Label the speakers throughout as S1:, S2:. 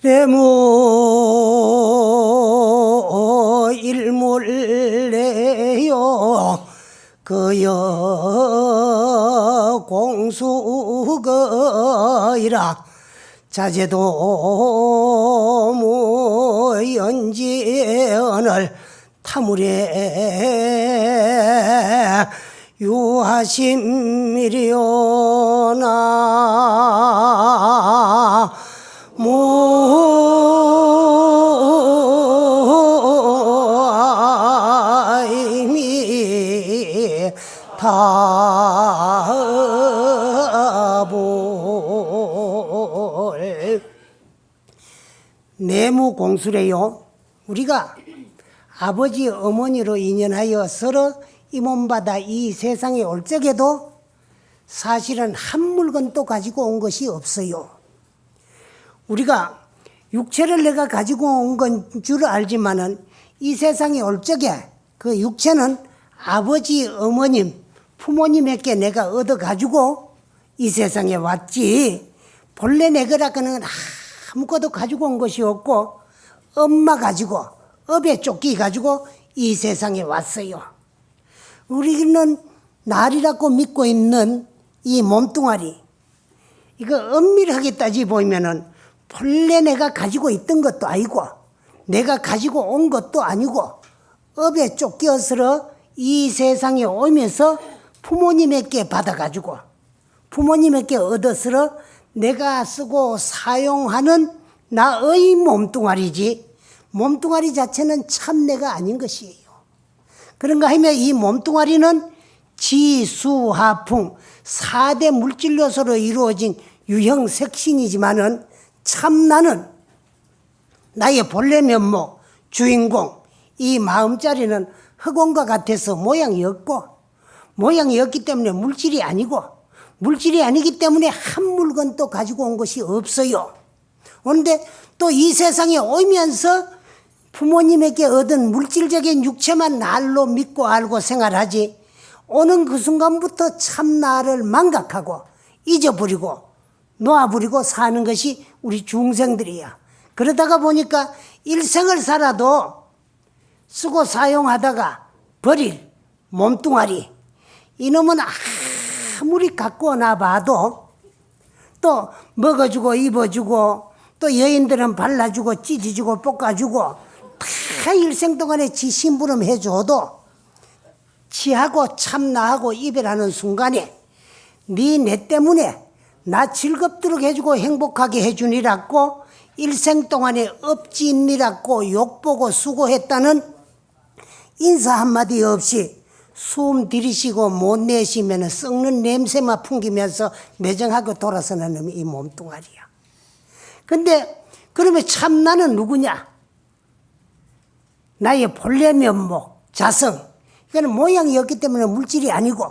S1: 내무 일물래요 그여 공수거이라 자제도 무연지언을 타물에 유하심이리오나 무아이미 타볼 내무공수래요. 우리가 아버지 어머니로 인연하여 서로 이 몸받아 이 세상에 올 적에도 사실은 한 물건도 가지고 온 것이 없어요. 우리가 육체를 내가 가지고 온 건 줄 알지만은 이 세상에 올 적에 그 육체는 아버지 어머님 부모님에게 내가 얻어 가지고 이 세상에 왔지 본래 내거라고는 아무것도 가지고 온 것이 없고 엄마 가지고 업에 쫓기 가지고 이 세상에 왔어요. 우리는 날이라고 믿고 있는 이 몸뚱아리 이거 엄밀하게 따지보면은 본래 내가 가지고 있던 것도 아니고 내가 가지고 온 것도 아니고 업에 쫓겨서 이 세상에 오면서 부모님에게 받아가지고 부모님에게 얻어서 내가 쓰고 사용하는 나의 몸뚱아리지 몸뚱아리 자체는 참 내가 아닌 것이에요. 그런가 하면 이 몸뚱아리는 지수화풍 4대 물질 요소로 이루어진 유형 색신이지만은 참 나는 나의 본래 면목 주인공 이 마음자리는 흑원과 같아서 모양이 없고 모양이 없기 때문에 물질이 아니고 물질이 아니기 때문에 한 물건도 가지고 온 것이 없어요. 그런데 또 이 세상에 오면서 부모님에게 얻은 물질적인 육체만 날로 믿고 알고 생활하지 오는 그 순간부터 참 나를 망각하고 잊어버리고 놓아버리고 사는 것이 우리 중생들이야. 그러다가 보니까 일생을 살아도 쓰고 사용하다가 버릴 몸뚱아리 이놈은 아무리 갖고 나봐도 또 먹어주고 입어주고 또 여인들은 발라주고 찢어주고 볶아주고 다 일생 동안에 지 심부름 해줘도 지하고 참 나하고 이별하는 순간에 네 때문에 나 즐겁도록 해주고 행복하게 해주니라고 일생 동안에 업지니라고 욕보고 수고했다는 인사 한마디 없이 숨 들이쉬고 못 내쉬면 썩는 냄새만 풍기면서 매정하게 돌아서는 놈이 이 몸뚱아리야. 근데 그러면 참 나는 누구냐? 나의 본래 면목, 자성. 이거는 모양이 없기 때문에 물질이 아니고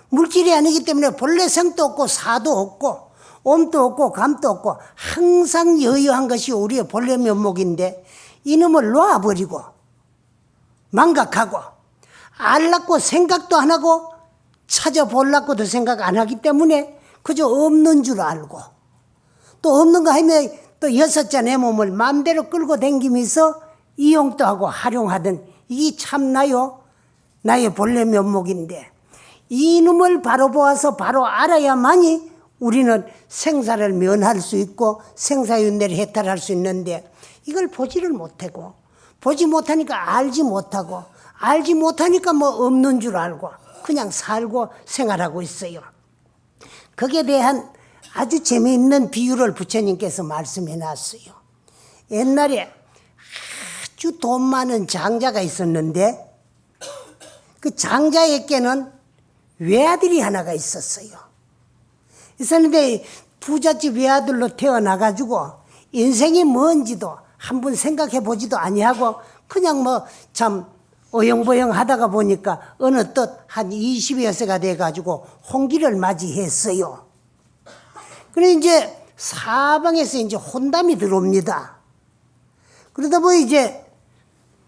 S1: 물질이 아니기 때문에 본래 성도 없고 사도 없고 몸도 없고 감도 없고 항상 여유한 것이 우리의 본래 면목인데 이놈을 놓아버리고 망각하고 알라고 생각도 안 하고 찾아보려고도 생각 안 하기 때문에 그저 없는 줄 알고 또 없는 거 하면 또 6자 내 몸을 마음대로 끌고 다니면서 이용도 하고 활용하던 이게 참나요? 나의 본래 면목인데 이놈을 바로 보아서 바로 알아야만이 우리는 생사를 면할 수 있고 생사윤회를 해탈할 수 있는데 이걸 보지를 못하고 보지 못하니까 알지 못하고 알지 못하니까 뭐 없는 줄 알고 그냥 살고 생활하고 있어요. 거기에 대한 아주 재미있는 비유를 부처님께서 말씀해 놨어요. 옛날에 아주 돈 많은 장자가 있었는데 그 장자에게는 외아들이 하나가 있었어요. 있었는데 부잣집 외아들로 태어나가지고 인생이 뭔지도 한번 생각해 보지도 아니하고 그냥 뭐 참 어영부영 하다가 보니까 어느덧 한 20여 세가 돼가지고 홍기를 맞이했어요. 그래 이제 사방에서 이제 혼담이 들어옵니다. 그러다 보니 이제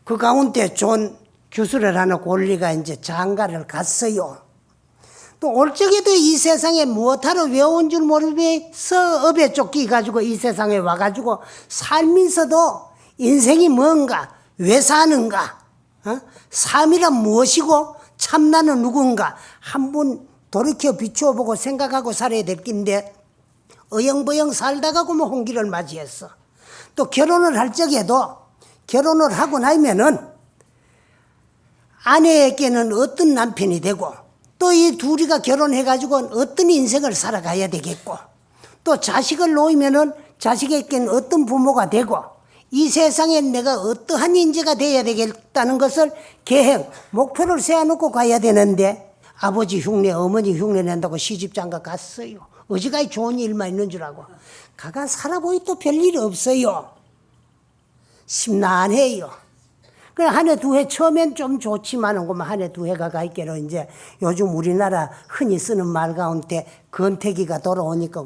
S1: 그 가운데 좋은 교수를 하는 권리가 이제 장가를 갔어요. 또 올적에도 이 세상에 무엇하러 외운 줄 모르면서 업에 쫓기가지고 이 세상에 와가지고 살면서도 인생이 뭔가, 왜 사는가, 삶이란 무엇이고 참나는 누군가 한번 돌이켜 비추어보고 생각하고 살아야 될 낀데 어영부영 살다가 뭐 홍기를 맞이했어. 또 결혼을 할 적에도 결혼을 하고 나면은 아내에게는 어떤 남편이 되고 또 이 둘이가 결혼해가지고 어떤 인생을 살아가야 되겠고 또 자식을 놓으면은 자식에게는 어떤 부모가 되고 이 세상에 내가 어떠한 인재가 되어야 되겠다는 것을 계획, 목표를 세워놓고 가야 되는데 아버지 흉내, 어머니 흉내 낸다고 시집장가 갔어요. 어지간히 좋은 일만 있는 줄 알고 가가 살아보니 또 별일이 없어요. 심란해요. 그래 한 해 두 해 처음엔 좀 좋지만은 한 해 두 해가 갈게로 이제 요즘 우리나라 흔히 쓰는 말 가운데 건태기가 돌아오니까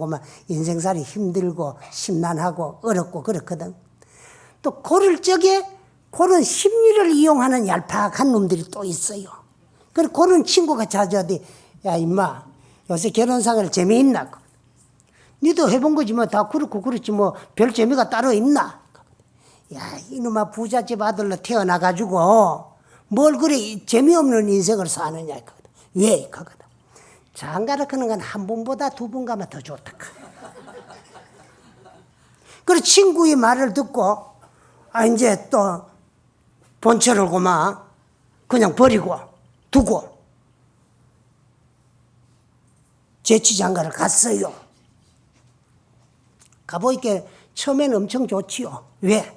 S1: 인생살이 힘들고 심란하고 어렵고 그렇거든. 또 그럴 적에 그런 심리를 이용하는 얄팍한 놈들이 또 있어요. 그래 그런 친구가 자주 어디 야 임마 요새 결혼생활 재미있나? 니도 해본 거지 뭐 다 그렇고 그렇지 뭐 별 재미가 따로 있나? 야 이놈아 부잣집 아들로 태어나가지고 뭘 그래 재미없는 인생을 사느냐 이거거든. 왜 이거거든. 장가를 가는 건 한 번보다 두 번 가면 더 좋다. 그래 친구의 말을 듣고 이제 또 본처를 그냥 버리고 두고 재취장가를 갔어요. 가보니까 처음엔 엄청 좋지요. 왜?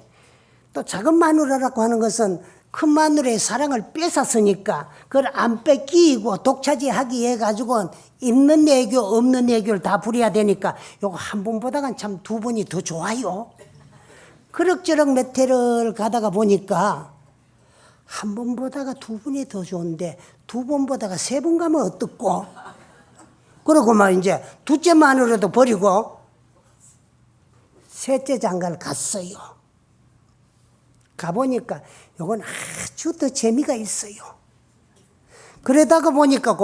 S1: 또 작은 마누라라고 하는 것은 큰 마누라의 사랑을 뺏었으니까 그걸 안 뺏기고 독차지하기 위해 가지고 있는 애교 없는 애교를 다 부려야 되니까 요거 한 번보다는 참 두 번이 더 좋아요. 그럭저럭 몇 해를 가다가 보니까 한 번보다가 두 번이 더 좋은데 두 번보다가 세 번 가면 어떻고? 그러고 이제 둘째 마누라도 버리고 셋째 장가를 갔어요. 가보니까 요건 아주 더 재미가 있어요. 그러다가 보니까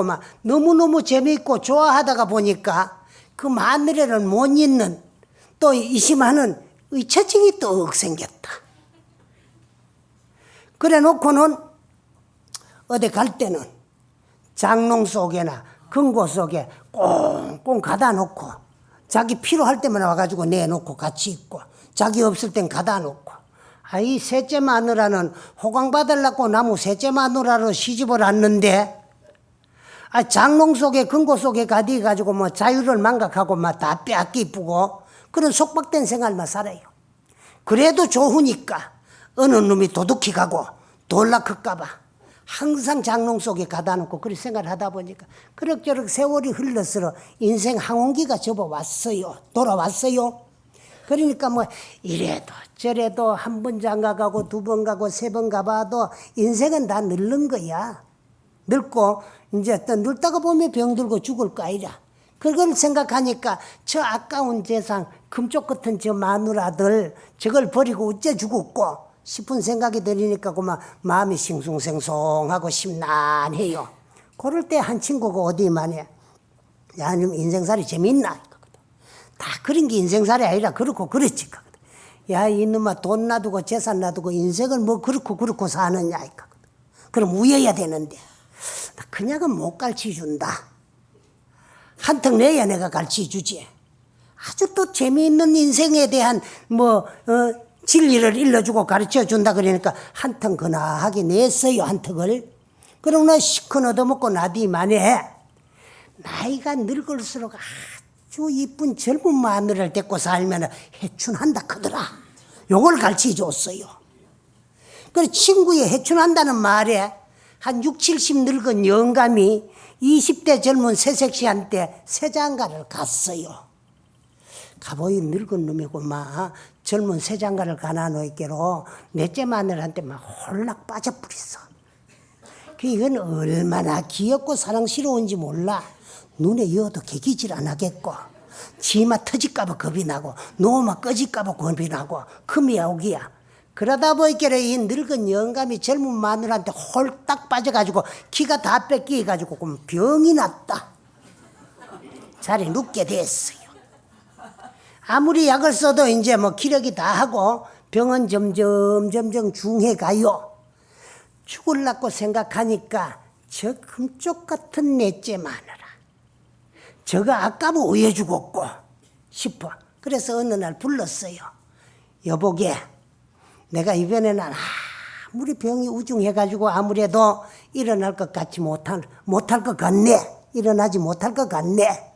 S1: 너무너무 재미있고 좋아하다가 보니까 그 마누라를 못 잊는 또 이심하는 의처증이 또 생겼다. 그래 놓고는 어디 갈 때는 장롱 속에나 금고 속에 꽁꽁 가다 놓고 자기 필요할 때만 와가지고 내놓고 같이 있고 자기 없을 땐 가다 놓고 이 셋째 마누라는 호강 받으려고 나무 셋째 마누라로 시집을 왔는데 장롱 속에 금고 속에 가디 가지고 자유를 망각하고 다 빼앗기쁘고 그런 속박된 생활만 살아요. 그래도 좋으니까 어느 놈이 도둑히 가고 돌락할까봐 항상 장롱 속에 가다 놓고 그렇게 생각을 하다 보니까 그럭저럭 세월이 흘러서 인생 항원기가 접어왔어요. 돌아왔어요. 그러니까 이래도 저래도 한 번 장가 가고 두 번 가고 세 번 가봐도 인생은 다 늙는 거야. 늙고 이제 또 늙다가 보면 병들고 죽을 거 아니라. 그걸 생각하니까 저 아까운 재산 금쪽 같은 저 마누라들 저걸 버리고 어째 죽었고 싶은 생각이 들으니까 마음이 싱숭생숭하고 심란해요. 그럴 때 한 친구가 어디만 해. 야, 인생살이 재밌나? 다 그런 게 인생살이 아니라 그렇고 그렇지. 야, 이놈아 돈 놔두고 재산 놔두고 인생을 그렇고 사느냐. 그럼 우여야 되는데. 그냥은 못 가르쳐준다. 한턱 내야 내가 가르쳐주지. 아주 또 재미있는 인생에 대한 진리를 일러주고 가르쳐준다 그러니까 한턱 근하하게 냈어요. 한턱을. 그러나 시큰 얻어먹고 나디만에 나이가 늙을수록 아주 이쁜 젊은 마누라를 데리고 살면 해춘한다 크더라. 요걸 가르쳐줬어요. 그래서 친구의 해춘한다는 말에 한 60, 70 늙은 영감이 20대 젊은 새색시한테 새장가를 갔어요. 가보이 늙은 놈이고 젊은 새장가를 가나놓기로 넷째 마누라한테 홀락 빠져버렸어. 이건 얼마나 귀엽고 사랑스러운지 몰라. 눈에 이어도 개기질 안 하겠고 지마 터질까봐 겁이 나고 노마 꺼질까봐 겁이 나고 금이야 오기야. 그러다 보니까 이 늙은 영감이 젊은 마누라한테 홀딱 빠져가지고 기가 다 뺏기가지고 병이 났다. 자리에 눕게 됐어요. 아무리 약을 써도 이제 뭐 기력이 다 하고 병은 점점 중해가요. 죽을라고 생각하니까 저 금쪽 같은 넷째 마누라, 저가 아까면 왜 죽었고 싶어. 그래서 어느 날 불렀어요. 여보게, 내가 이번에는 아무리 병이 우중해가지고 아무래도 일어날 것 같지 못할 것 같네. 일어나지 못할 것 같네.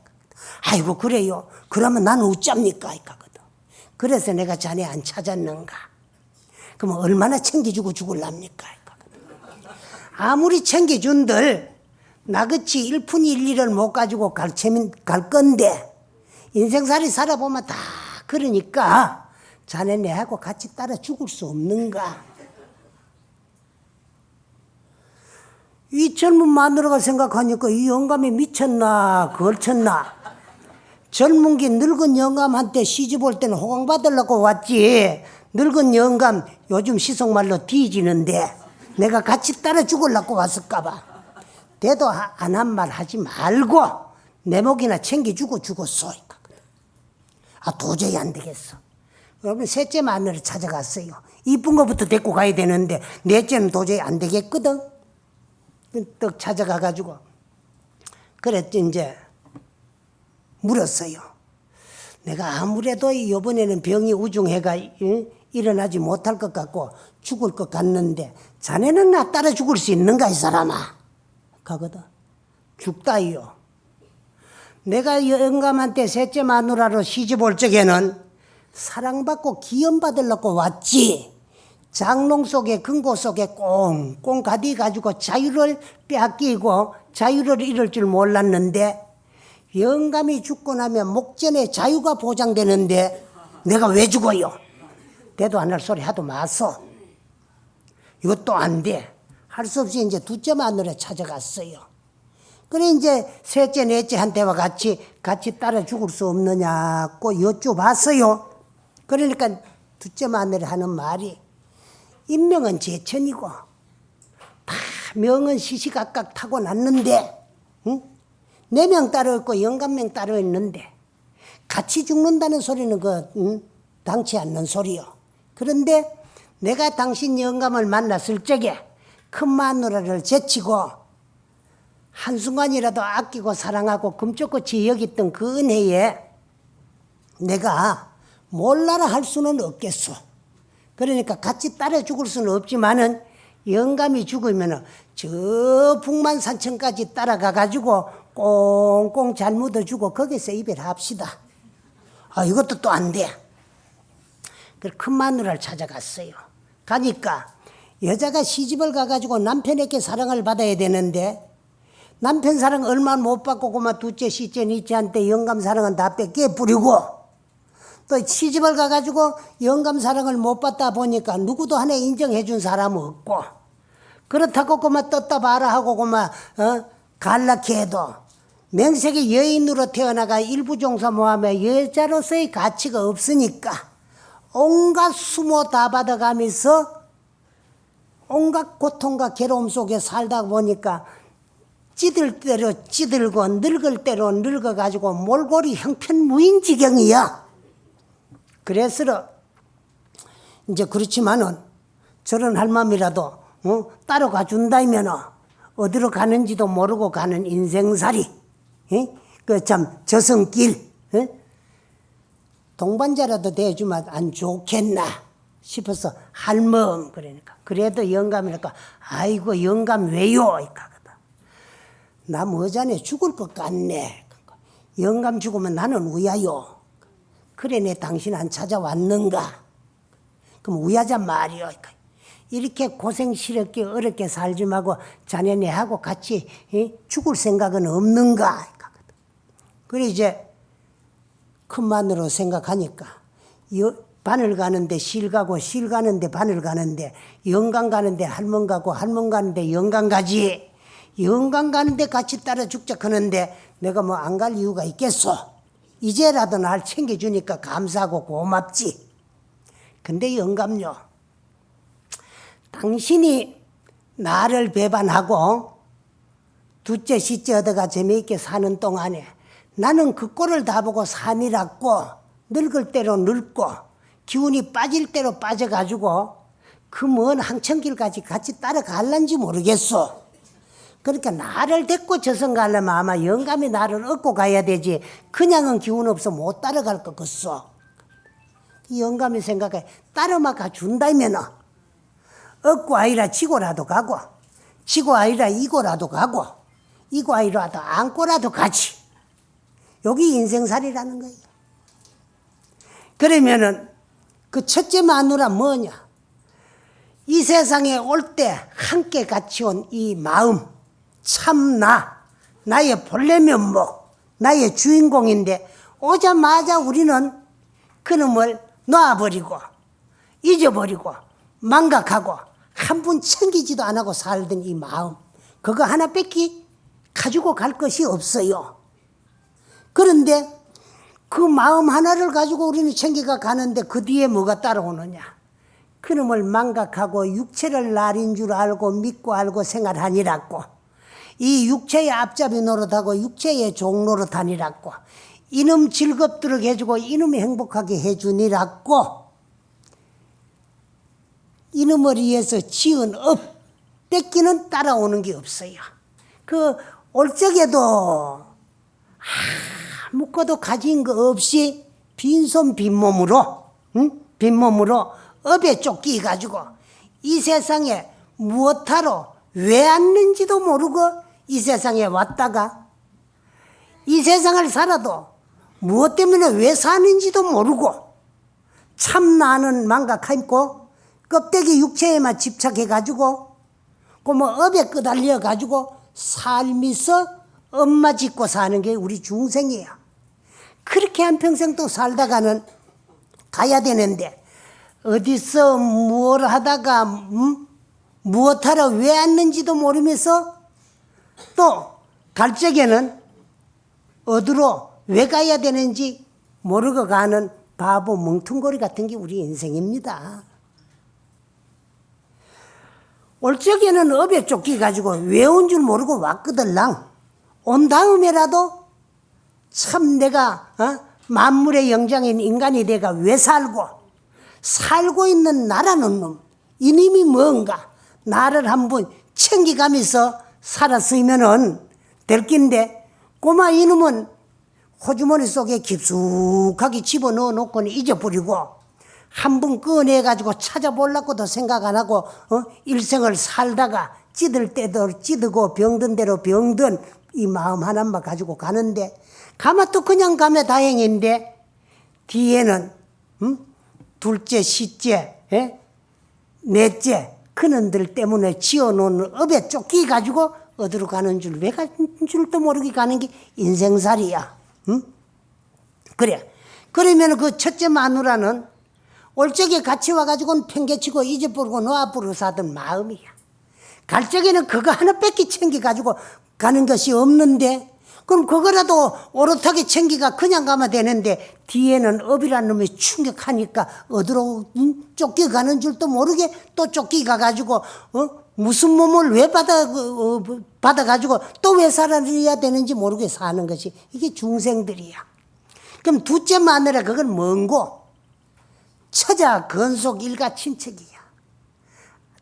S1: 아이고 그래요. 그러면 나는 어쩝니까? 이거거든. 그래서 내가 자네 안 찾았는가. 그러면 얼마나 챙겨주고 죽을랍니까? 아무리 챙겨준들 나같이 일푼일리를 못 가지고 갈 건데 인생살이 살아보면 다 그러니까 자네 내하고 같이 따라 죽을 수 없는가. 이 젊은 마누라가 생각하니까 이 영감이 미쳤나 걸쳤나. 젊은 게 늙은 영감한테 시집 올 때는 호강 받으려고 왔지. 늙은 영감 요즘 시속말로 뒤지는데 내가 같이 따라 죽으려고 왔을까봐. 대도 안 한 말 하지 말고 내 목이나 챙겨주고 죽었어. 도저히 안 되겠어. 여러분 셋째 마누라 찾아갔어요. 이쁜 거부터 데리고 가야 되는데 넷째는 도저히 안 되겠거든. 떡 찾아가가지고 그랬지. 이제 물었어요. 내가 아무래도 이번에는 병이 우중해가 일어나지 못할 것 같고 죽을 것 같는데 자네는 나 따라 죽을 수 있는가 이 사람아. 가거든. 죽다이요. 내가 영감한테 셋째 마누라로 시집 올 적에는 사랑받고 기염받으려고 왔지. 장롱 속에 금고 속에 꽁꽁 가디 가지고 자유를 빼앗기고 자유를 잃을 줄 몰랐는데 영감이 죽고 나면 목전에 자유가 보장되는데 내가 왜 죽어요? 대도 안 할 소리 하도 마소. 이것도 안 돼. 할 수 없이 이제 둘째 마누라 찾아갔어요. 그래 이제 셋째 넷째한테와 같이 따라 죽을 수 없느냐고 여쭤봤어요. 그러니까 둘째 마누라 하는 말이 인명은 제천이고 다 명은 시시각각 타고났는데 응? 4명 따로 있고 영감명 따로 있는데 같이 죽는다는 소리는 당치 않는 소리요. 그런데 내가 당신 영감을 만났을 적에 큰 마누라를 제치고 한순간이라도 아끼고 사랑하고 금쪽같이 여겼던 그 은혜에 내가 몰라라 할 수는 없겠소. 그러니까 같이 따라 죽을 수는 없지만은 영감이 죽으면 저 북만산천까지 따라가가지고 꽁꽁 잘 묻어주고 거기서 이별합시다. 이것도 또 안 돼. 그래서 큰 마누라를 찾아갔어요. 가니까 여자가 시집을 가가지고 남편에게 사랑을 받아야 되는데 남편 사랑 얼마 못 받고 그만 둘째, 셋째, 넷째한테 영감 사랑은 다 뺏겨 뿌리고 또 시집을 가가지고 영감 사랑을 못 받다 보니까 누구도 하나 인정해 준 사람은 없고 그렇다고 그만 떴다 봐라 하고 그만 갈라케 해도 명색이 여인으로 태어나가 일부종사 모함에 여자로서의 가치가 없으니까 온갖 수모 다 받아가면서 온갖 고통과 괴로움 속에 살다 보니까 찌들 대로 찌들고 늙을 대로 늙어가지고 몰골이 형편무인 지경이야. 그래서 이제 그렇지만은 저런 할맘이라도 따로 가준다면 어디로 가는지도 모르고 가는 인생살이 그 참 저승길 동반자라도 대주면 안 좋겠나 싶어서 할멈 그러니까 그래도 영감이니까 아이고 영감 왜요? 나 뭐자네 죽을 것 같네. 영감 죽으면 나는 우야요. 그래 내 당신 안 찾아왔는가? 그럼 우야잔 말이요. 이렇게 고생스럽게 어렵게 살지 말고 자네 내하고 같이 죽을 생각은 없는가? 그래 이제 큰 마누로 생각하니까 바늘 가는데 실 가고 실 가는데 바늘 가는데 영감 가는데 할멈 가고 할멈 가는데 영감 가지. 영감 가는데 같이 따라 죽자 하는데 내가 뭐 안 갈 이유가 있겠소. 이제라도 날 챙겨주니까 감사하고 고맙지. 근데 영감요, 당신이 나를 배반하고 둘째 셋째 얻어가 재미있게 사는 동안에 나는 그 꼴을 다 보고 산이랐고 늙을 대로 늙고 기운이 빠질 대로 빠져가지고 그 먼 항천길까지 같이 따라갈란지 모르겠어. 그러니까 나를 데리고 저승 가려면 아마 영감이 나를 얻고 가야 되지 그냥은 기운 없어 못 따라갈 것 같소. 영감이 생각해 따라만 가준다면 얻고 아니라 지고라도 가고 지고 아니라 이고라도 가고 이고 아니라도 안고라도 가지. 여기 인생살이라는 거예요. 그러면은 그 첫째 마누라 뭐냐? 이 세상에 올 때 함께 같이 온 이 마음 참 나의 본래 면목 나의 주인공인데 오자마자 우리는 그놈을 놔버리고 잊어버리고 망각하고 한 분 챙기지도 안 하고 살던 이 마음 그거 하나밖에 가지고 갈 것이 없어요. 그런데 그 마음 하나를 가지고 우리는 챙겨가 가는데 그 뒤에 뭐가 따라오느냐? 그놈을 망각하고 육체를 날인 줄 알고 믿고 알고 생활하니라고 이 육체의 앞잡이 노릇하고 육체의 종 노릇하니라고 이놈 즐겁도록 해주고 이놈이 행복하게 해주니라고 이놈을 위해서 지은 업 뺏기는 따라오는 게 없어요. 그 올적에도 아무것도 가진 거 없이 빈손 빈몸으로 빈몸으로 업에 쫓기가지고 이 세상에 무엇하러 왜 왔는지도 모르고 이 세상에 왔다가 이 세상을 살아도 무엇 때문에 왜 사는지도 모르고 참 나는 망각하고 껍데기 육체에만 집착해가지고 그 업에 끄달려가지고 삶이서 엄마 짓고 사는 게 우리 중생이야. 그렇게 한평생 또 살다가는 가야 되는데 어디서 뭘 하다가 무엇하러 왜 왔는지도 모르면서 또 갈 적에는 어디로 왜 가야 되는지 모르고 가는 바보 뭉퉁거리 같은 게 우리 인생입니다. 올 적에는 업에 쫓겨가지고 왜 온 줄 모르고 왔거들랑 온 다음에라도 참 내가 만물의 영장인 인간이 내가 왜 살고 있는 나라는 놈 이놈이 뭔가 나를 한번 챙겨가면서 살았으면은 될 낀데 꼬마 이놈은 호주머니 속에 깊숙하게 집어넣어 놓고는 잊어버리고 한 번 꺼내가지고 찾아보려고도 생각 안 하고 일생을 살다가 찌들 때도 찌들고 병든 대로 병든 이 마음 하나만 가지고 가는데 가마 또 그냥 가면 다행인데 뒤에는 둘째, 셋째, 넷째 그놈들 때문에 지어놓은 업에 쫓기가지고 어디로 가는 줄 왜 가는 줄도 모르게 가는 게 인생살이야. 그래. 그러면 그 첫째 마누라는 올 적에 같이 와가지고는 팽개치고 잊어버리고 놓아버리고 사던 마음이야. 갈 적에는 그거 하나밖에 챙겨가지고 가는 것이 없는데 그럼 그거라도 오롯하게 챙기가 그냥 가면 되는데 뒤에는 업이라는 놈이 충격하니까 어디로 쫓겨가는 줄도 모르게 또 쫓겨가가지고 무슨 몸을 왜 받아가지고 또 왜 살아야 되는지 모르게 사는 것이 이게 중생들이야. 그럼 둘째 마누라 그건 뭔고? 처자 건속 일가 친척이야.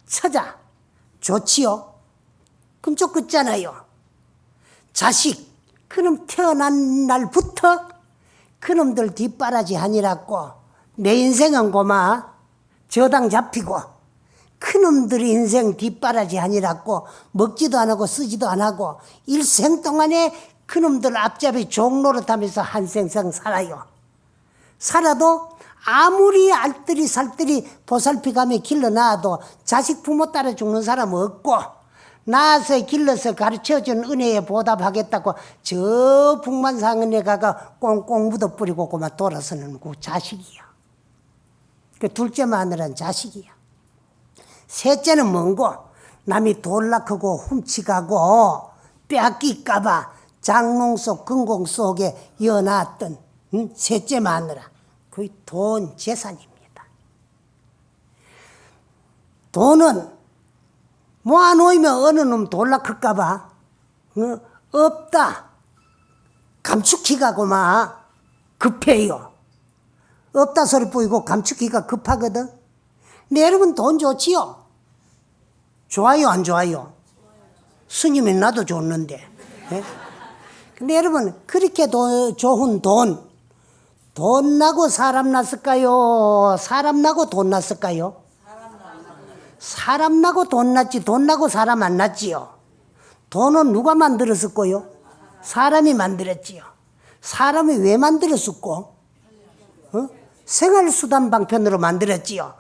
S1: 처자 좋지요? 그럼 좀 끝잖아요. 자식 그놈 태어난 날부터 그놈들 뒷바라지 하니라고 내 인생은 고마 저당 잡히고 그놈들 인생 뒷바라지 하니라고 먹지도 안 하고 쓰지도 안 하고 일생 동안에 그놈들 앞잡이 종노릇하면서 한 생생 살아요. 살아도 아무리 알뜰히 살뜰히 보살피가며 길러놔도 자식 부모 따라 죽는 사람 없고 낳아서 길러서 가르쳐준 은혜에 보답하겠다고 저 북만상은에 가가 꽁꽁 묻어버리고 그만 돌아서는 그 자식이야. 그 둘째 마누라는 자식이야. 셋째는 뭔고? 남이 돌락하고 훔치가고 빼앗길까봐 장롱 속 금공 속에 여놨던 셋째 마누라. 그게 돈 재산입니다. 돈은 모아놓으면 어느 놈 돌락할까봐 없다. 감축기가 고마 급해요. 없다 소리 뿌이고 감축기가 급하거든. 근데 여러분 돈 좋지요? 좋아요 안 좋아요? 스님이 나도 줬는데. 예? 근데 여러분 그렇게 좋은 돈 나고 사람 났을까요? 사람 나고 돈 났을까요? 사람 나고 돈 났지 돈 나고 사람 안 났지요. 돈은 누가 만들었을까요? 사람이 만들었지요. 사람이 왜 만들었을까? 생활수단 방편으로 만들었지요.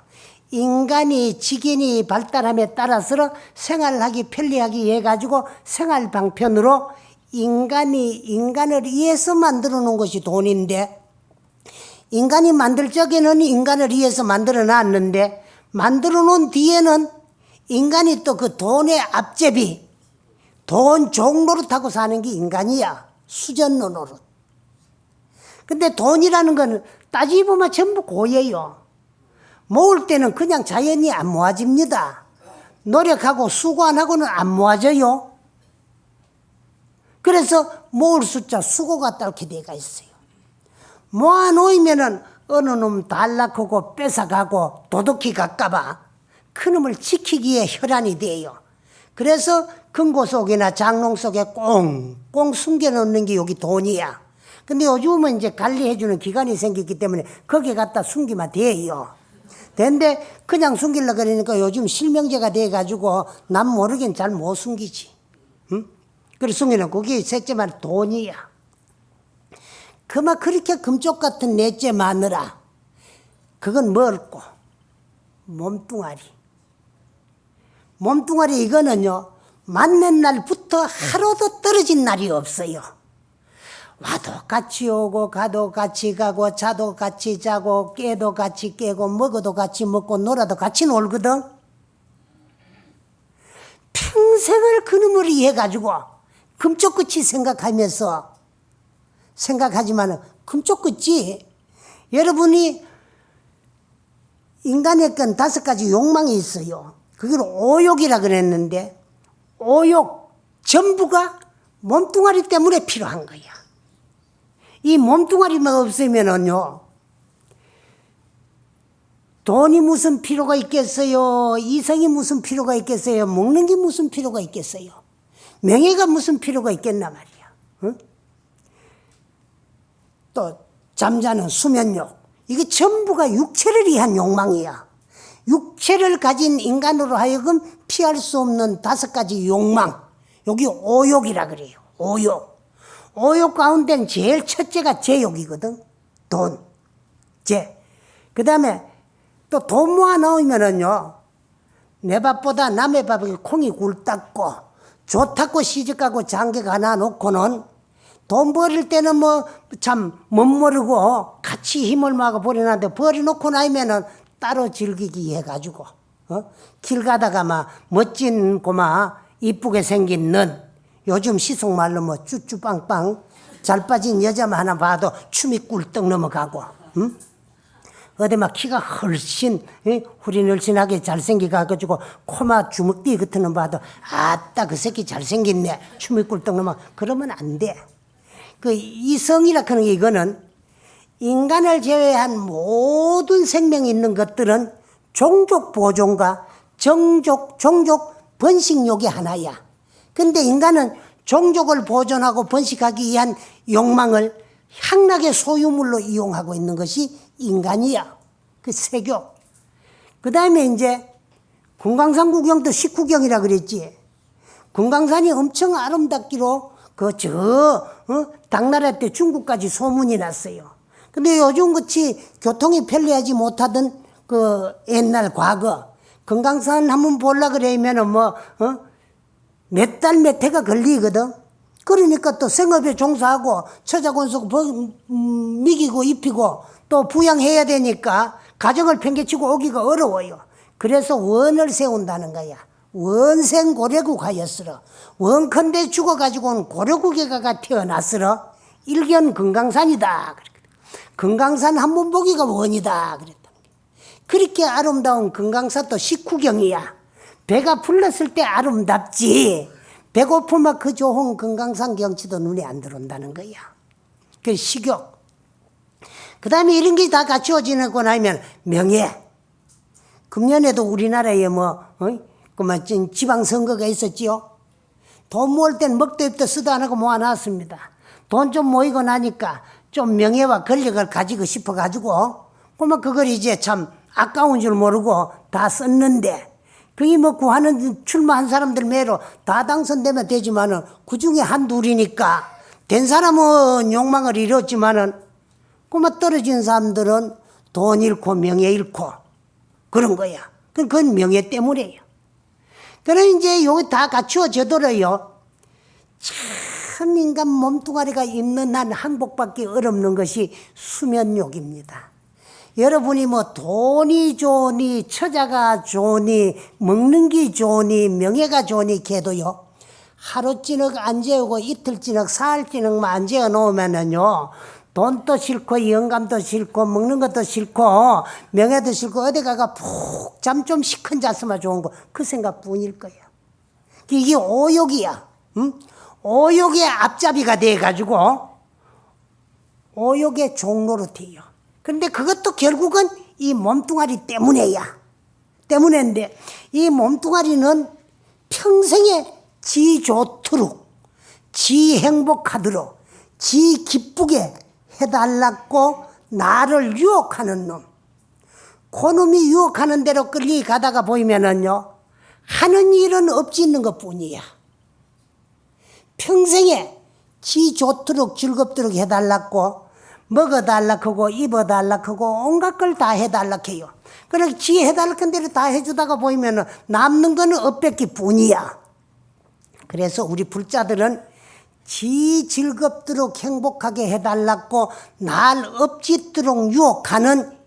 S1: 인간이 지견이 발달함에 따라서 생활하기 편리하게 해가지고 생활 방편으로 인간을 위해서 만들어 놓은 것이 돈인데, 인간이 만들 적에는 인간을 위해서 만들어 놨는데, 만들어 놓은 뒤에는 인간이 또 그 돈의 앞제비, 돈 종노릇하고 사는 게 인간이야. 수전노 노릇. 근데 돈이라는 건 따지보면 전부 고예요. 모을 때는 그냥 자연히 안 모아집니다. 노력하고 수고 안 하고는 안 모아져요. 그래서 모을 숫자 수고가 따르게 돼가 있어요. 모아놓으면은 어느 놈 달락하고 뺏어가고 도둑이 갈까봐 그놈을 지키기에 혈안이 돼요. 그래서 금고 속이나 장롱 속에 꽁꽁 숨겨놓는 게 여기 돈이야. 근데 요즘은 이제 관리해주는 기관이 생겼기 때문에 거기 갖다 숨기면 돼요. 근데 그냥 숨기려고 그러니까 요즘 실명제가 돼가지고 남 모르긴 잘 못 숨기지. 응? 그래서 숨기는 그게 셋째 말 돈이야. 그만 그렇게 금쪽 같은 넷째 마누라. 그건 뭘꼬? 몸뚱아리. 몸뚱아리 이거는요. 맞는 날부터 하루도 떨어진 날이 없어요. 와도 같이 오고 가도 같이 가고 자도 같이 자고 깨도 같이 깨고 먹어도 같이 먹고 놀아도 같이 놀거든. 평생을 그놈을 위해 가지고 금쪽끝이 생각하지만 금쪽끝이 여러분이 인간의 건 5가지 욕망이 있어요. 그걸 오욕이라 그랬는데 오욕 전부가 몸뚱아리 때문에 필요한 거야. 이 몸뚱아리만 없으면은요, 돈이 무슨 필요가 있겠어요? 이성이 무슨 필요가 있겠어요? 먹는 게 무슨 필요가 있겠어요? 명예가 무슨 필요가 있겠나 말이야. 응? 또 잠자는 수면욕. 이게 전부가 육체를 위한 욕망이야. 육체를 가진 인간으로 하여금 피할 수 없는 5가지 욕망. 여기 오욕이라 그래요. 오욕. 오욕 가운데는 제일 첫째가 제욕이거든. 돈. 그 다음에 또 돈 모아 놓으면은요, 내 밥보다 남의 밥에 콩이 굴딱고, 좋다고 시집가고 장가 하나 놓고는 돈 버릴 때는 뭐 참 못 모르고 같이 힘을 모아서 버려놨는데 버려놓고 나면은 따로 즐기기 해가지고, 길 가다가 막 멋진 고마 이쁘게 생긴 넌, 요즘 시속말로 뭐 쭈쭈빵빵 잘 빠진 여자만 하나 봐도 춤이 꿀떡 넘어가고, 응? 어디 막 키가 훨씬 후리늘씬하게 잘생겨가지고 코마 주먹띠 같은 놈 봐도 아따 그 새끼 잘생겼네 춤이 꿀떡 넘어. 그러면 안 돼. 그 이성이라 하는 게 이거는 인간을 제외한 모든 생명이 있는 것들은 종족 보존과 종족 번식욕이 하나야. 근데 인간은 종족을 보존하고 번식하기 위한 욕망을 향락의 소유물로 이용하고 있는 것이 인간이야. 그 세교. 그 다음에 이제 금강산 구경도 식후경이라 그랬지. 금강산이 엄청 아름답기로 당나라 때 중국까지 소문이 났어요. 근데 요즘 같이 교통이 편리하지 못하던 그 옛날 과거 금강산 한번 보려고 그러면은 몇 달 몇 해가 걸리거든. 그러니까 또 생업에 종사하고 처자권속 미기고 입히고 또 부양해야 되니까 가정을 팽개치고 오기가 어려워요. 그래서 원을 세운다는 거야. 원생 고려국 하였으러 원컨대 죽어가지고는 고려국에 가가 태어났으러 일견 금강산이다. 금강산 한번 보기가 원이다. 그랬다는 게. 그렇게 아름다운 금강산도 식후경이야. 배가 불렀을 때 아름답지 배고프면 그 좋은 금강산 경치도 눈에 안 들어온다는 거야. 그 식욕. 그 다음에 이런 게 다 갖추어지고 나면 명예. 금년에도 우리나라에 그만 지방선거가 있었지요. 돈 모을 땐 먹도 입도 쓰도 안 하고 모아놨습니다. 돈 좀 모이고 나니까 좀 명예와 권력을 가지고 싶어가지고 그만 그걸 이제 참 아까운 줄 모르고 다 썼는데 그게 구하는 출마한 사람들 매로 다 당선되면 되지만은 그 중에 한둘이니까 된 사람은 욕망을 이뤘지만은 그만 떨어진 사람들은 돈 잃고 명예 잃고 그런 거야. 그건 명예 때문이에요. 그래 이제 요게 다 갖추어져도요. 참 인간 몸뚱아리가 있는 한 항복받기 어렵는 것이 수면욕입니다. 여러분이 돈이 좋으니 처자가 좋으니 먹는 게 좋으니 명예가 좋으니 걔도요. 하루 찌녁 안 재우고 이틀 찌녁 사흘 찌녁만 안 재워 놓으면은요. 돈도 싫고 영감도 싫고 먹는 것도 싫고 명예도 싫고 어디 가가 푹 잠 좀 시큰 잤으면 좋은 거 그 생각뿐일 거야. 이게 오욕이야. 응? 오욕의 앞잡이가 돼가지고 오욕의 종로로 돼요. 그런데 그것도 결국은 이 몸뚱아리 때문인데 이 몸뚱아리는 평생에 지 좋도록 지 행복하도록 지 기쁘게 해달라고 나를 유혹하는 놈. 그놈이 유혹하는 대로 끌려가다가 보이면은요 하는 일은 없지 있는 것뿐이야. 평생에 지 좋도록 즐겁도록 해달라고 먹어달라고 입어달라고 온갖 걸 다 해달라고 해요. 그래서 지 해달라는 대로 다 해주다가 보이면은 남는 거는 엇뺏기 뿐이야. 그래서 우리 불자들은 지 즐겁도록 행복하게 해달라고 날 엎짓도록 유혹하는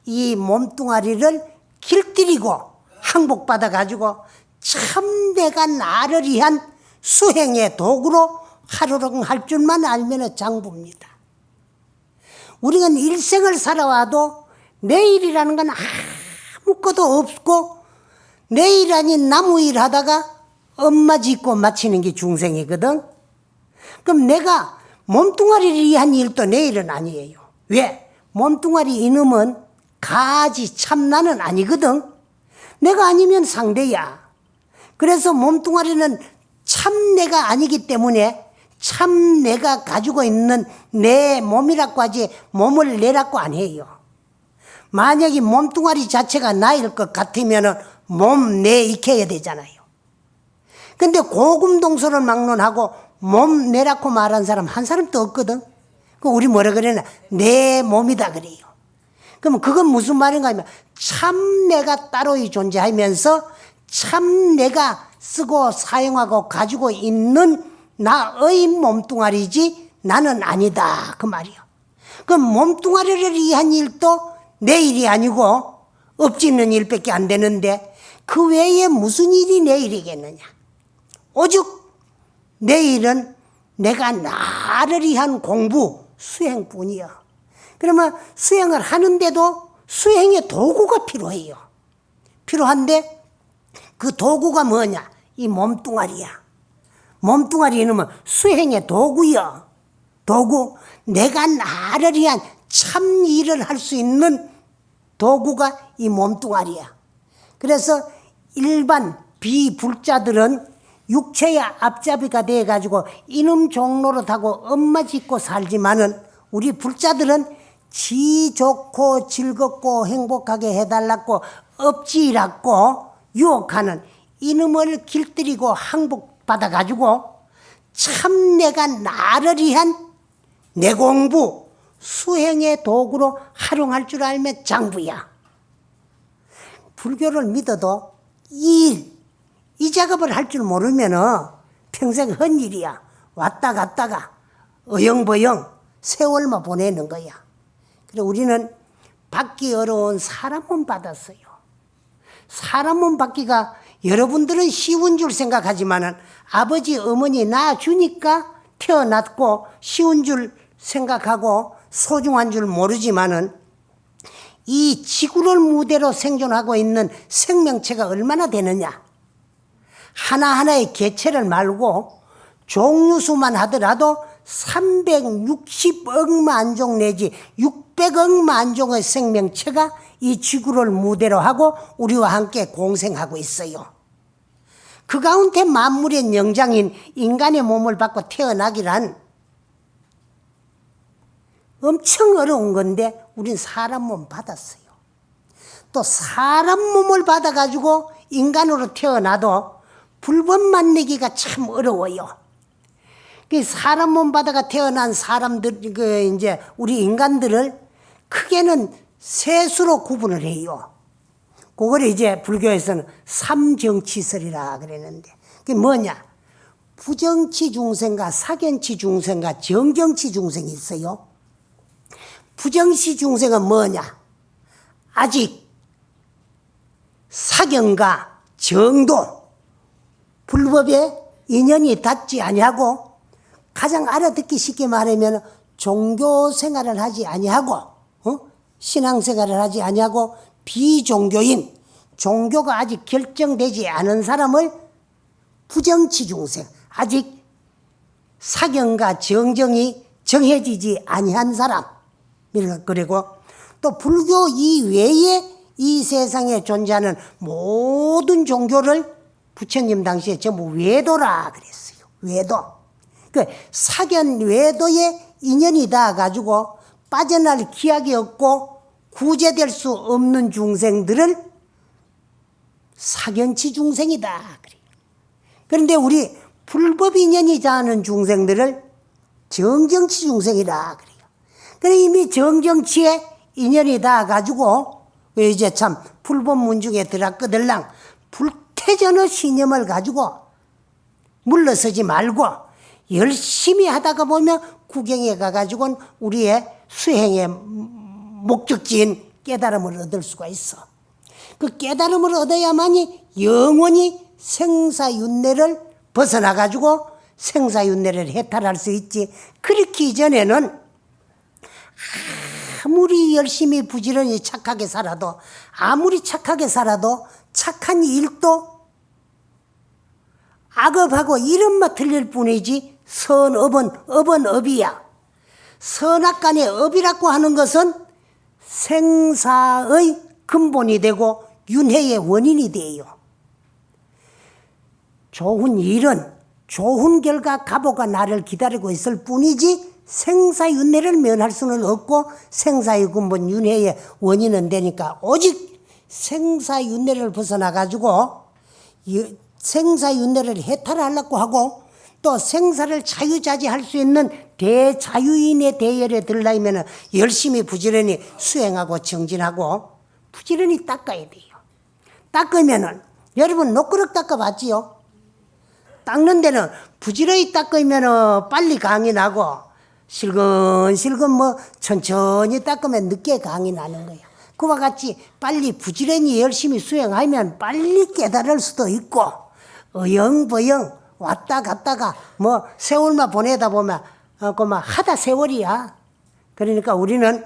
S1: 이 몸뚱아리를 길들이고 항복받아가지고 참 내가 나를 위한 수행의 도구로 활용할 할 줄만 알면 장부입니다. 우리가 일생을 살아와도 내일이라는 건 아무것도 없고 내일 아닌 나무 일 하다가 엄마 짓고 마치는 게 중생이거든. 그럼 내가 몸뚱아리를 위한 일도 내일은 아니에요. 왜? 몸뚱아리 이놈은 가지 참나는 아니거든. 내가 아니면 상대야. 그래서 몸뚱아리는 참 내가 아니기 때문에 참 내가 가지고 있는 내 몸이라고 하지 몸을 내라고 안 해요. 만약에 몸뚱아리 자체가 나일 것 같으면 몸 내 익혀야 되잖아요. 근데 고금동서를 막론하고 몸 내라고 말한 사람 한 사람도 없거든. 그럼 우리 뭐라 그러나 내 몸이다 그래요. 그럼 그건 무슨 말인가 하면 참 내가 따로이 존재하면서 참 내가 쓰고 사용하고 가지고 있는 나의 몸뚱아리지 나는 아니다 그 말이요. 그럼 몸뚱아리를 위한 일도 내 일이 아니고 엎짓는 일밖에 안 되는데 그 외에 무슨 일이 내 일이겠느냐. 오직 내일은 내가 나를 위한 공부 수행뿐이야. 그러면 수행을 하는데도 수행의 도구가 필요해요. 필요한데 그 도구가 뭐냐? 이 몸뚱아리야. 몸뚱아리 이놈은 수행의 도구야. 도구. 내가 나를 위한 참 일을 할 수 있는 도구가 이 몸뚱아리야. 그래서 일반 비불자들은 육체의 앞잡이가 돼가지고 이놈 종로로 타고 엄마 짓고 살지만은 우리 불자들은 지 좋고 즐겁고 행복하게 해달라고 업지라고 유혹하는 이놈을 길들이고 항복받아가지고 참 내가 나를 위한 내 공부 수행의 도구로 활용할 줄 알면 장부야. 불교를 믿어도 이 작업을 할 줄 모르면 평생 헛일이야. 왔다 갔다가 어영버영 세월만 보내는 거야. 그래 우리는 받기 어려운 사람 몸 받았어요. 사람 몸 받기가 여러분들은 쉬운 줄 생각하지만은 아버지 어머니 낳아주니까 태어났고 쉬운 줄 생각하고 소중한 줄 모르지만은 이 지구를 무대로 생존하고 있는 생명체가 얼마나 되느냐. 하나하나의 개체를 말고 종류수만 하더라도 360억만 종 내지 600억만 종의 생명체가 이 지구를 무대로 하고 우리와 함께 공생하고 있어요. 그 가운데 만물의 영장인 인간의 몸을 받고 태어나기란 엄청 어려운 건데 우린 사람 몸 받았어요. 또 사람 몸을 받아가지고 인간으로 태어나도 불법 만나기가 참 어려워요. 그 사람 몸 받아가 태어난 사람들, 이제 우리 인간들을 크게는 셋으로 구분을 해요. 그걸 이제 불교에서는 삼정치설이라 그랬는데, 그게 뭐냐? 부정치 중생과 사견치 중생과 정정치 중생이 있어요. 부정치 중생은 뭐냐? 아직 사견과 정도, 불법에 인연이 닿지 아니하고 가장 알아듣기 쉽게 말하면 종교 생활을 하지 아니하고 신앙 생활을 하지 아니하고 비종교인, 종교가 아직 결정되지 않은 사람을 부정치 중생, 아직 사견과 정정이 정해지지 아니한 사람, 그리고 또 불교 이외에 이 세상에 존재하는 모든 종교를 부처님 당시에 전부 외도라 그랬어요. 외도. 그 사견 외도에 인연이 닿아가지고 빠져날 기약이 없고 구제될 수 없는 중생들을 사견치 중생이다. 그런데 우리 불법 인연이 닿는 중생들을 정정치 중생이라 그래요. 그래 이미 정정치에 인연이 닿아가지고 이제 참 불법 문중에 들어거들랑 불태전의 신념을 가지고 물러서지 말고 열심히 하다가 보면 구경에 가가지고는 우리의 수행의 목적지인 깨달음을 얻을 수가 있어. 그 깨달음을 얻어야만이 영원히 생사윤회를 벗어나가지고 생사윤회를 해탈할 수 있지. 그렇기 이전에는 아무리 열심히 부지런히 착하게 살아도, 아무리 착하게 살아도 착한 일도 악업하고 이름만 틀릴 뿐이지 선업은 업은 업이야. 선악간의 업이라고 하는 것은 생사의 근본이 되고 윤회의 원인이 돼요. 좋은 일은 좋은 결과 가보가 나를 기다리고 있을 뿐이지 생사윤회를 면할 수는 없고 생사의 근본 윤회의 원인은 되니까 오직 생사윤회를 벗어나가지고 생사윤회를 해탈하려고 하고 또 생사를 자유자재할 수 있는 대자유인의 대열에 들려면 열심히 부지런히 수행하고 정진하고 부지런히 닦아야 돼요. 닦으면은 여러분 녹그릇 닦아봤지요? 닦는 데는 부지런히 닦으면 빨리 강이 나고 실근실근 천천히 닦으면 늦게 강이 나는 거야. 그와 같이 빨리 부지런히 열심히 수행하면 빨리 깨달을 수도 있고 어영버영 왔다 갔다가 세월만 보내다 보면 하다 세월이야. 그러니까 우리는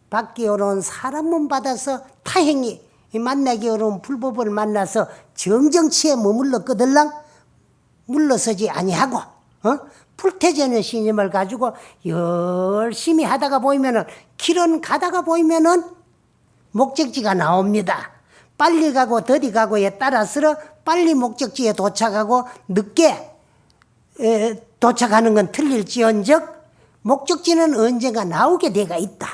S1: 받기 어려운 사람 몸 받아서 타행이 만나기 어려운 불법을 만나서 정정치에 머물러 끄들랑 물러서지 아니하고 불태전의 신념을 가지고 열심히 하다가 보이면은 길은 가다가 보이면은 목적지가 나옵니다. 빨리 가고 더디 가고에 따라서 빨리 목적지에 도착하고 늦게 도착하는 건 틀릴지언정 목적지는 언젠가 나오게 돼가 있다.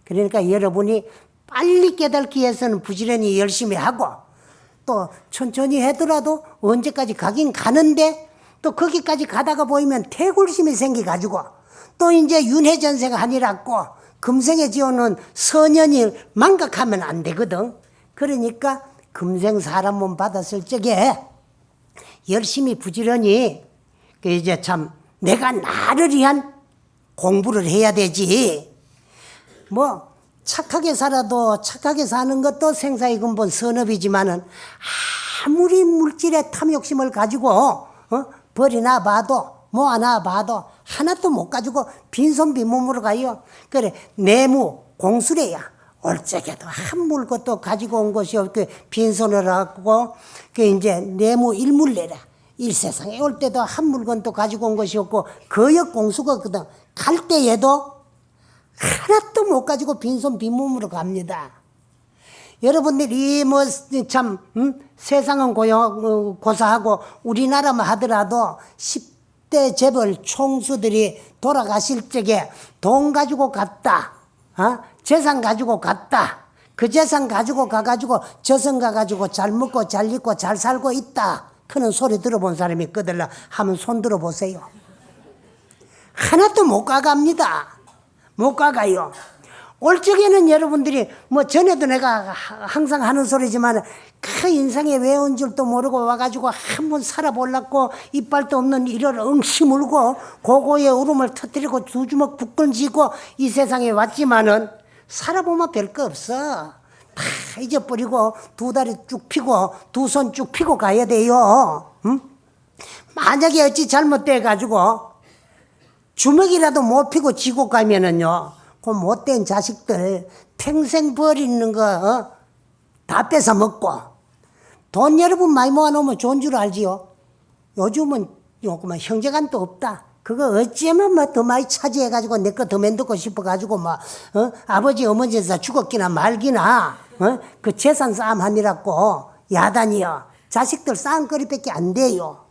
S1: 그러니까 여러분이 빨리 깨닫기 위해서는 부지런히 열심히 하고 또 천천히 하더라도 언제까지 가긴 가는데 또 거기까지 가다가 보이면 태굴심이 생겨가지고 또 이제 윤회전세가 아니라고 금생에 지어놓은 선연이 망각하면 안 되거든. 그러니까 금생 사람 몸 받았을 적에 열심히 부지런히 이제 참 내가 나를 위한 공부를 해야 되지. 착하게 살아도 착하게 사는 것도 생사의 근본 선업이지만은 아무리 물질의 탐욕심을 가지고 버리나 봐도 모아나 봐도 하나도 못 가지고 빈손 빈몸으로 가요. 그래 내무 공수래야. 올적에도 한 것도 가지고 온 것이 없고 빈손으로 갖고 그 이제 내무 일물내라. 이 세상에 올 때도 한 물건도 가지고 온 것이 없고 거역 공수거거든. 갈 때에도 하나도 못 가지고 빈손 빈몸으로 갑니다. 여러분들이 뭐 참 세상은 고사하고 우리나라만 하더라도 10대 재벌 총수들이 돌아가실 적에 돈 가지고 갔다, 재산 가지고 갔다, 그 재산 가지고 가가지고 저승 가가지고 잘 먹고 잘 입고 잘 살고 있다 그런 소리 들어본 사람이 있거든요. 한번 손 들어보세요. 하나도 못 가갑니다. 못 가가요. 올 적에는 여러분들이 뭐 전에도 내가 항상 하는 소리지만 그 인생에 왜 온 줄도 모르고 와가지고 한번 살아보려고 이빨도 없는 이를 엉시 물고 고고의 울음을 터뜨리고 두 주먹 굳건 쥐고 이 세상에 왔지만은 살아보면 별 거 없어. 다 잊어버리고 두 다리 쭉 펴고 두 손 쭉 펴고 가야 돼요. 만약에 어찌 잘못돼가지고 주먹이라도 못 펴고 지고 가면은요, 그 못된 자식들 평생 버리는 거 다 뺏어 먹고 돈 여러분 많이 모아놓으면 좋은 줄 알지요. 요즘은 요그만 형제간도 없다. 그거 어쩌면 뭐 더 많이 차지해가지고 내 거 더 만들고 싶어가지고 뭐 아버지 어머니에서 죽었기나 말기나 그 재산 싸움 하느라고 야단이요. 자식들 싸움거리밖에 안 돼요.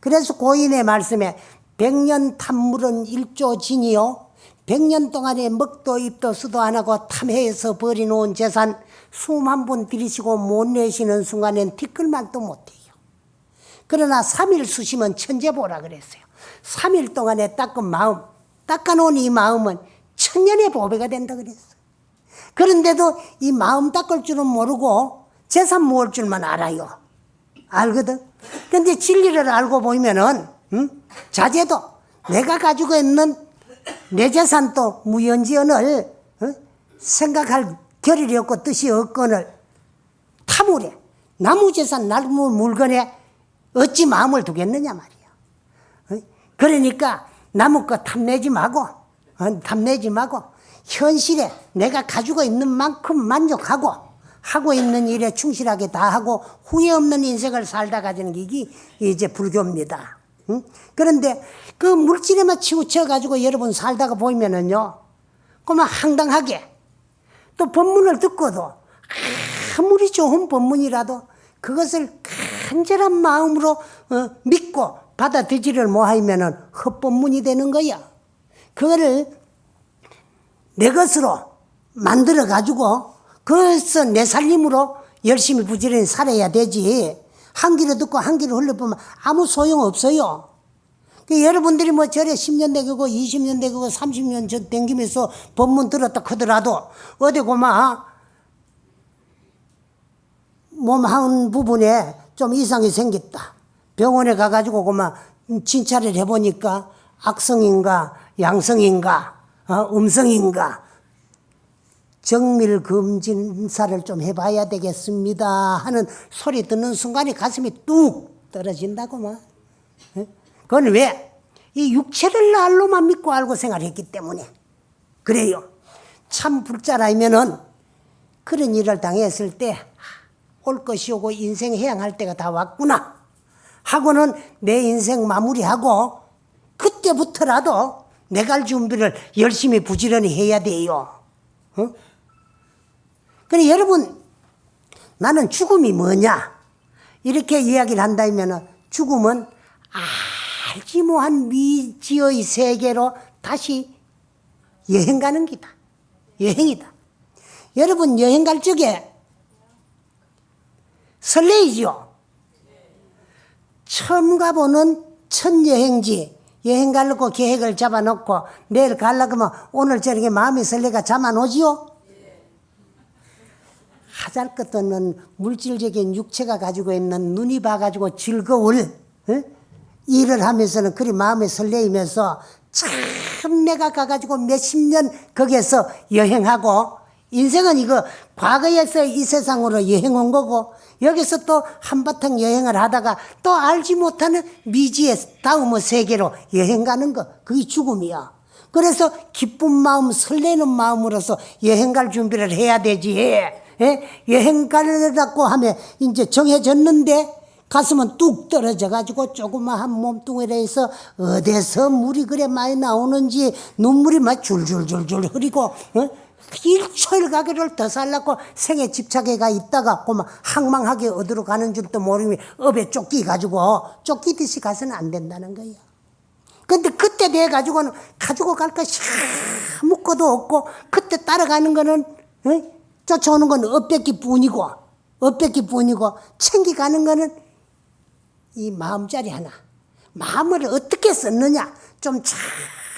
S1: 그래서 고인의 말씀에 100년 탐물은 일조진이요. 100년 동안에 먹도 입도 수도 안 하고 탐해서 버려놓은 재산 숨 한 번 들이쉬고 못 내쉬는 순간엔 티끌만도 못해요. 그러나 3일 수시면 천재보라 그랬어요. 3일 동안에 닦은 마음, 닦아놓은 이 마음은 천년의 보배가 된다 그랬어요. 그런데도 이 마음 닦을 줄은 모르고 재산 모을 줄만 알아요. 알거든. 근데 진리를 알고 보면은 자제도 내가 가지고 있는 내 재산도 무연지연을 생각할 겨를이 없고 뜻이 없거늘 탐울해. 나무 재산 나무 물건에 어찌 마음을 두겠느냐 말이야. 그러니까 나무 거 탐내지 마고 현실에 내가 가지고 있는 만큼 만족하고 하고 있는 일에 충실하게 다 하고 후회 없는 인생을 살다 가지는 게 이게 이제 불교입니다. 그런데 그 물질에만 치우쳐가지고 여러분 살다가 보이면은요, 그만 황당하게 또 법문을 듣고도 아무리 좋은 법문이라도 그것을 간절한 마음으로 믿고 받아들이지를 못하면은 헛법문이 되는 거야. 그거를 내 것으로 만들어가지고 그래서 내 살림으로 열심히 부지런히 살아야 되지. 한 귀로 듣고 한 귀로 흘려보면 아무 소용없어요. 여러분들이 뭐 절에 10년 되고 20년 되고 30년 전 댕기면서 법문 들었다 하더라도 어디 고마 몸 한 부분에 좀 이상이 생겼다. 병원에 가가지고 고마 진찰을 해보니까 악성인가 양성인가 음성인가 정밀검진사를 좀 해봐야 되겠습니다 하는 소리 듣는 순간에 가슴이 뚝 떨어진다고 막. 그건 왜? 이 육체를 날로만 믿고 알고 생활했기 때문에 그래요. 참 불자라면은 그런 일을 당했을 때 올 것이 오고 인생 해양할 때가 다 왔구나 하고는 내 인생 마무리하고 그때부터라도 내 갈 준비를 열심히 부지런히 해야 돼요. 그래 여러분, 나는 죽음이 뭐냐 이렇게 이야기를 한다면 죽음은 알지 못한 미지의 세계로 다시 여행 가는 기다. 여행이다. 여러분 여행 갈 적에 설레이죠. 처음 가보는 첫 여행지 여행 가려고 계획을 잡아놓고 내일 가려고 하면 오늘 저녁에 마음이 설레가 잠 안 오지요? 하잘 것도 없는 물질적인 육체가 가지고 있는 눈이 봐가지고 즐거울 일을 하면서는 그리 마음에 설레이면서 참 내가 가가지고 몇십 년 거기에서 여행하고 인생은 이거 과거에서 이 세상으로 여행 온 거고 여기서 또 한바탕 여행을 하다가 또 알지 못하는 미지의 다음의 세계로 여행 가는 거 그게 죽음이야. 그래서 기쁜 마음 설레는 마음으로서 여행 갈 준비를 해야 되지. 여행 가려고 하면 이제 정해졌는데 가슴은 뚝 떨어져가지고 조그마한 몸뚱이에서 어디서 물이 그래 많이 나오는지 눈물이 막 줄줄줄줄 흐리고, 1초일 가게를 더 살라고 생에 집착해가 있다가 그만 항망하게 어디로 가는 줄도 모르니 업에 쫓기듯이 가서는 안 된다는 거야. 근데 그때 돼 가지고는 가지고 갈 것이 아무것도 없고, 그때 따라가는 거는, 쫓아오는 건 업밖에 뿐이고 챙겨가는 거는 이 마음자리 하나. 마음을 어떻게 썼느냐, 좀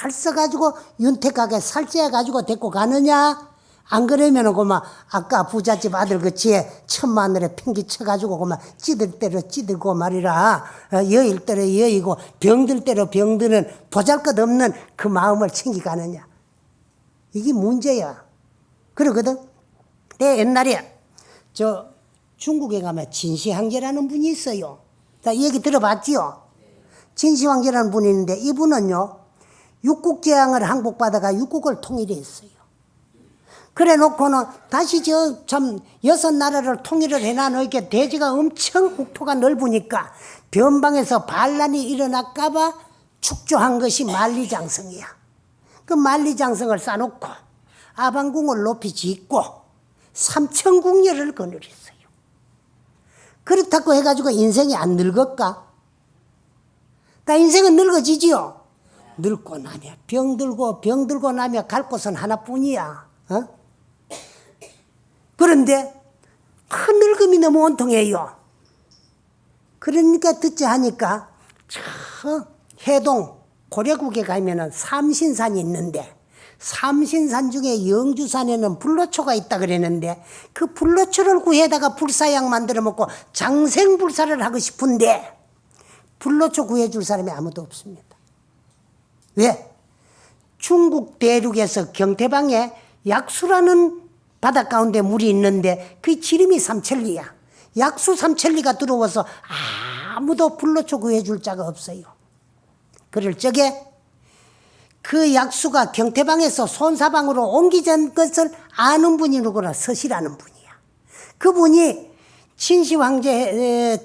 S1: 잘 써가지고 윤택하게 살찌해가지고 데리고 가느냐, 안 그러면은 그만 아까 부잣집 아들 그치에 천마늘에 팽기 쳐가지고 그만 찌들 대로 찌들고 말이라, 여일 대로 여이고 병들 대로 병드는 보잘것없는 그 마음을 챙겨가느냐, 이게 문제야. 그러거든. 내 옛날에 저 중국에 가면 진시황제라는 분이 있어요. 다 얘기 들어봤지요? 진시황제라는 분이 있는데, 이분은요 육국재앙을 항복받아가 육국을 통일했어요. 그래 놓고는 다시 참 6나라를 통일을 해놔놓으니까 대지가 엄청 국토가 넓으니까 변방에서 반란이 일어날까봐 축조한 것이 만리장성이야. 그 만리장성을 쌓아놓고 아방궁을 높이 짓고 삼천궁녀를 거느렸어요. 그렇다고 해가지고 인생이 안 늙을까? 다 인생은 늙어지지요. 늙고 나면 병들고 나면 갈 곳은 하나뿐이야. 그런데 큰 늙음이 너무 온통해요. 그러니까 듣자 하니까 저 해동 고려국에 가면은 삼신산이 있는데, 삼신산 중에 영주산에는 불로초가 있다 그랬는데, 그 불로초를 구해다가 불사약 만들어 먹고 장생불사를 하고 싶은데 불로초 구해줄 사람이 아무도 없습니다. 왜? 중국 대륙에서 경태방에 약수라는 바다 가운데 물이 있는데 그 지름이 3천리야. 약수 3천리가 들어와서 아무도 불로초 구해줄 자가 없어요. 그럴 적에 그 약수가 경태방에서 손사방으로 옮기던 것을 아는 분이 누구나 서시라는 분이야. 그분이 진시황제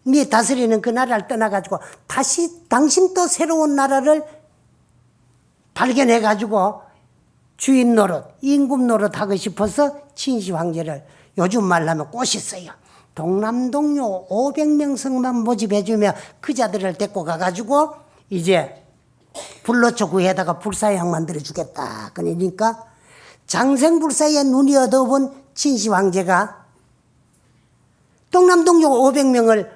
S1: 미 다스리는 그 나라를 떠나가지고 다시 당신 또 새로운 나라를 발견해가지고 주인 노릇, 임금 노릇 하고 싶어서 진시황제를 요즘 말로 하면 꼬셨어요. 동남동료 500명성만 모집해주며 그 자들을 데리고 가가지고 이제 불로초 구해다가 불사약 만들어주겠다. 그러니까 장생불사의 눈이 어두운 진시황제가 동남동료 500명을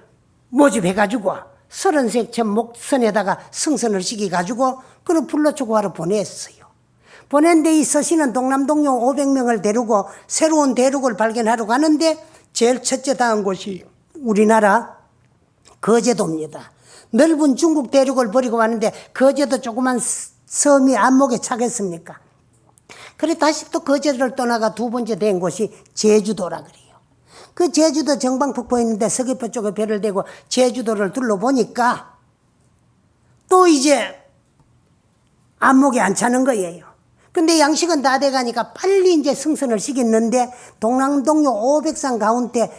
S1: 모집해가지고 33천 목선에다가 승선을 시켜가지고 그런 불로초 구하러 보냈어요. 보냈는데 이 서씨는 동남동료 500명을 데리고 새로운 대륙을 발견하러 가는데 제일 첫째 당한 곳이 우리나라 거제도입니다. 넓은 중국 대륙을 버리고 왔는데 거제도 조그만 섬이 안목에 차겠습니까? 그래 다시 또 거제도를 떠나가 두 번째 된 곳이 제주도라 그래요. 그 제주도 정방폭포에 있는데 서귀포 쪽에 배를 대고 제주도를 둘러보니까 또 이제 안목에 안 차는 거예요. 근데 양식은 다 돼가니까 빨리 이제 승선을 시켰는데 동남동료 500상 가운데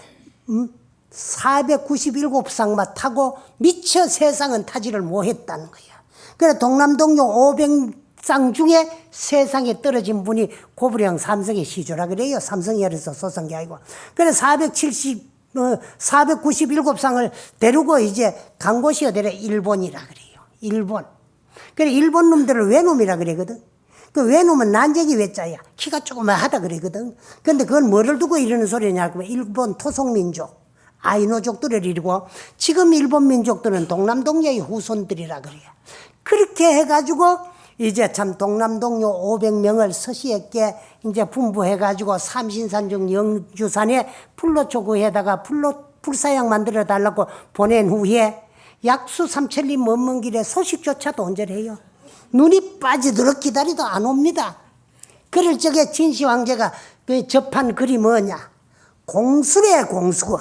S1: 497쌍만 타고 미처 세상은 타지를 못했다는 거야. 그래 동남동료 500쌍 중에 세상에 떨어진 분이 고부령 삼성의 시조라 그래요. 삼성이 어려서 소송이 아니고. 그래 497쌍을 데리고 이제 간 곳이 어디래? 일본이라 그래요. 일본. 그래 일본 놈들을 외놈이라 그러거든. 그 외놈은 난쟁이 외자야. 키가 조그마하다 그러거든. 근데 그건 뭐를 두고 이러는 소리냐 하면 일본 토속민족 아이노족들을 이루고 지금 일본 민족들은 동남동료의 후손들이라 그래요. 그렇게 해가지고 이제 참 동남동료 500명을 서시에게 이제 분부해가지고 삼신산 중 영주산에 불로초구에다가 불사약 만들어 달라고 보낸 후에 약수 3천리 먼 길에 소식조차도 온절해요. 눈이 빠지도록 기다리도 안 옵니다. 그럴 적에 진시황제가 그 접한 글이 뭐냐? 공수래 공수.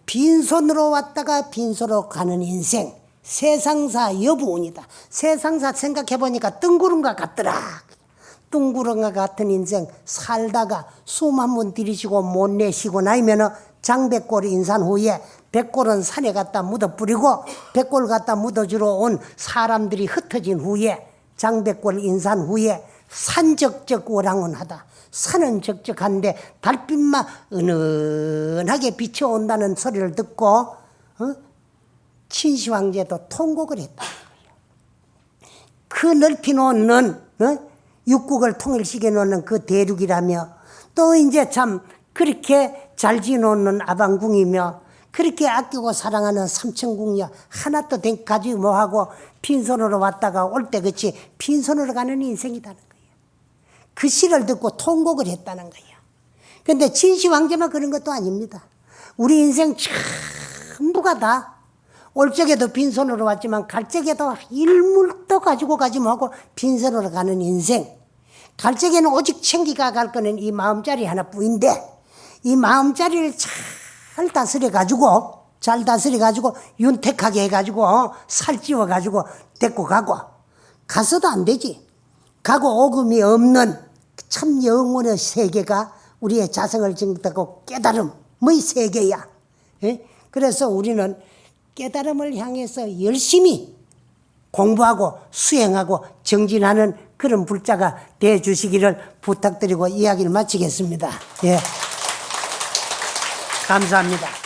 S1: 빈손으로 왔다가 빈손으로 가는 인생. 세상사 여부운이다. 세상사 생각해보니까 뜬구름과 같더라. 뜬구름과 같은 인생 살다가 숨 한 번 들이쉬고 못 내쉬고 나면 장백골 인산 후에 백골은 산에 갖다 묻어뿌리고 백골 갖다 묻어주러 온 사람들이 흩어진 후에 장백골 인산 후에 산적적 오랑운하다. 산은 적적한데 달빛만 은은하게 비춰온다는 소리를 듣고 친시 황제도 통곡을 했다. 그 넓히 놓는 육국을 통일시켜 놓는 그 대륙이라며 또 이제 참 그렇게 잘 지놓는 아방궁이며 그렇게 아끼고 사랑하는 삼천궁이야. 하나도 가지고 뭐하고 빈손으로 왔다가 올 때 그치 빈손으로 가는 인생이라는 거예요. 그 시를 듣고 통곡을 했다는 거예요. 그런데 진시 황제만 그런 것도 아닙니다. 우리 인생 전부가 다 올 적에도 빈손으로 왔지만 갈 적에도 일물도 가지고 가지 말고 빈손으로 가는 인생. 갈 적에는 오직 챙기가 갈 거는 이 마음자리 하나뿐인데 이 마음자리를 잘 다스려가지고 윤택하게 해가지고 살찌워가지고 데리고 가고 가서도 안 되지. 가고 오금이 없는 참 영혼의 세계가 우리의 자성을 증득하고 깨달음의 세계야. 그래서 우리는 깨달음을 향해서 열심히 공부하고 수행하고 정진하는 그런 불자가 되어 주시기를 부탁드리고 이야기를 마치겠습니다. 예. 감사합니다.